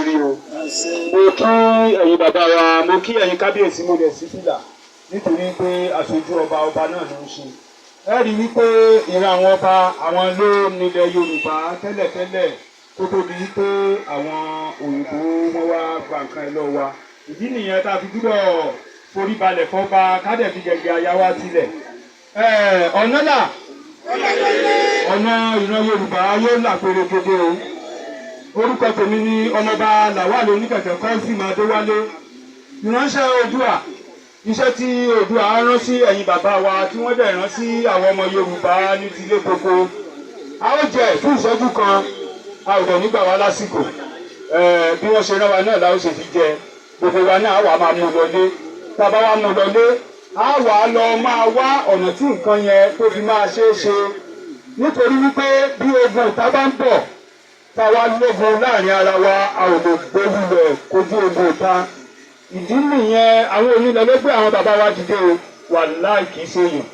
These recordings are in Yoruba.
rí o. Mo kí ẹ̀yin bàbá wa, mo kí ẹ̀yin kábíyèsí, mo lẹ̀ sí fìlà nítorí pé aṣojú ọba náà ló ń ṣe. Ẹ rí wípé ìran àwọn ọba àwọn ló nílẹ̀ Yorùbá tẹ́lẹ̀tẹ́lẹ̀ kó tó di wípé àwọn òyìnbó wọn wá gba nǹkan ẹ̀ lọ wa. Ìdí nìyẹn tá a fi gbúdọ̀ forí balẹ̀ fọ́ba kádẹ̀ fi gẹ̀gẹ̀ aya wa tilẹ̀. Ọ̀nà là ọ̀nà ìran Yorùbá yóò là pérégedé o. Orúkọ tèmi ni ọmọọba Làwálì Oníkẹ̀kẹ́ Kọ́sìm Adéwálé. Ìránṣẹ́ Òoduà, iṣẹ́ tí Òoduà rán sí ẹ̀yin bàbá wa tí wọ́n dẹ̀ rán sí àwọn ọmọ Yorùbá ní tilé gbogbo. A ó jẹ fún ìṣẹ́jú kan, a ò dẹ̀ nígbà wá lásìkò. Bí wọ́n ṣe rán wa náà la ó ṣe fi jẹ. Gbogbo wa náà wà máa mú lọlé. Tá a bá wá mú lọlé, a wà lọ máa wá ọ̀nà tí nǹkan yẹn tó fi máa ṣeé ṣe. Nítorí wípé bí ogun ìta bá ń bọ̀, tá a wá lógun láàrin ara wa, a ò lè gbójúlẹ̀ kojú ogun ìta. Ìdí nìyẹn àwọn onílẹ̀ ló gbé àwọn bàbá wa dìde o, wàláì kìí ṣe èèyàn.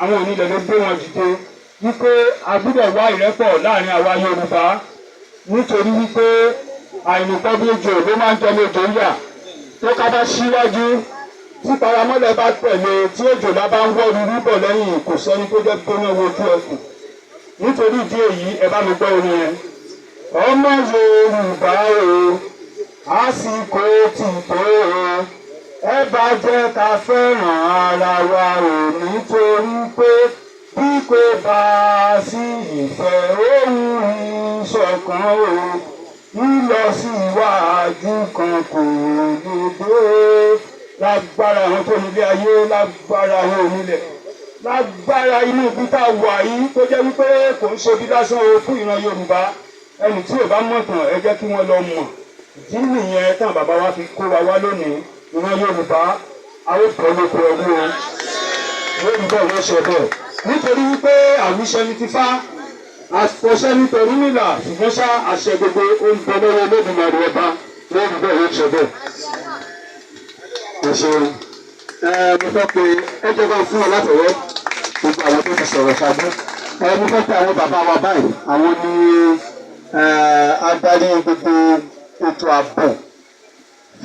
Àwọn onílẹ̀ ló gbé wọn dìde wípé a gbúdọ̀ wá ìrẹ́pọ̀ láàrin àwa Yorùbá. Nítorí wípé àìnìkan bí ejò ló máa ń jẹ lójó ń yà. Tó ká bá síwájú, tí paramọ́lẹ̀ bá tẹ̀lé, tí òjòlá bá ń wọ́ rúrú bọ̀ lẹ́yìn, kò sẹ́ni tó jẹ́ gbóná wojú ẹkùn. Nítorí ìdí èyí, ẹ bá mi gbọ́ orin yẹn. Ọmọ Yorùbá o, àsìkò ti tó o, ẹ bá jẹ́ ká fẹ́ràn ara wa o, nítorí pé bí kò bá sí ìfẹ́ òun ìṣọ̀kan o, ìlọsíwájú kan kò lè dé. Lágbára àwọn tó nílé ayé, lágbára àwọn onílẹ̀, lágbára inú ibi tá a wà yìí tó jẹ́ wípé kò ń ṣe bí lásán o fún ìran Yorùbá. Ẹni tí ò bá mọ̀ tán ẹ jẹ́ kí wọ́n lọ mọ̀. Ìdí nìyẹn táwọn bàbá wa fi kó wa wá lónìí. Ìran Yorùbá a ó pọ̀ lóko ẹ̀rú o. Yorùbá ò ṣe bẹ́ẹ̀. Nítorí wípé àwíṣẹ́ ní ti fá, àfọ̀ṣẹ́ nítorí nílà, ṣùgbọ́n ṣá àṣẹ gbogbo ó ń bọ lọ́wọ́ Olódùmarè ọba. Yorùbá ò ṣe bẹ́ẹ̀. Ẹ ṣeun. Mo fẹ́ pe ẹjọ́ bá fún ọ látọ̀wọ́ gbogbo àwọn tó ti sọ̀rọ̀ ṣáájú. Mo fẹ́ pe àwọn bàbá wa báyìí, àwọn ní adarí gbogbo ètò ààbò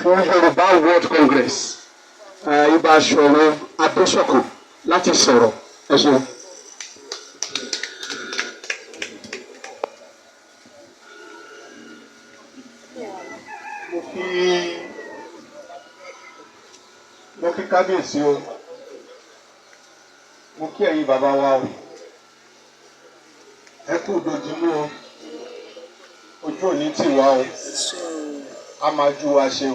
fún Yorùbá World Congress, Ibà Ṣọ̀rọ̀ Adéṣọ̀kan láti sọ̀rọ̀. Ẹ ṣeun. Mo kí kábíyèsí o, mo kí ẹ̀yin bàbá wa o, ẹ kú dojúmú o, ojú òní tì wá o, a máa ju wa ṣe o.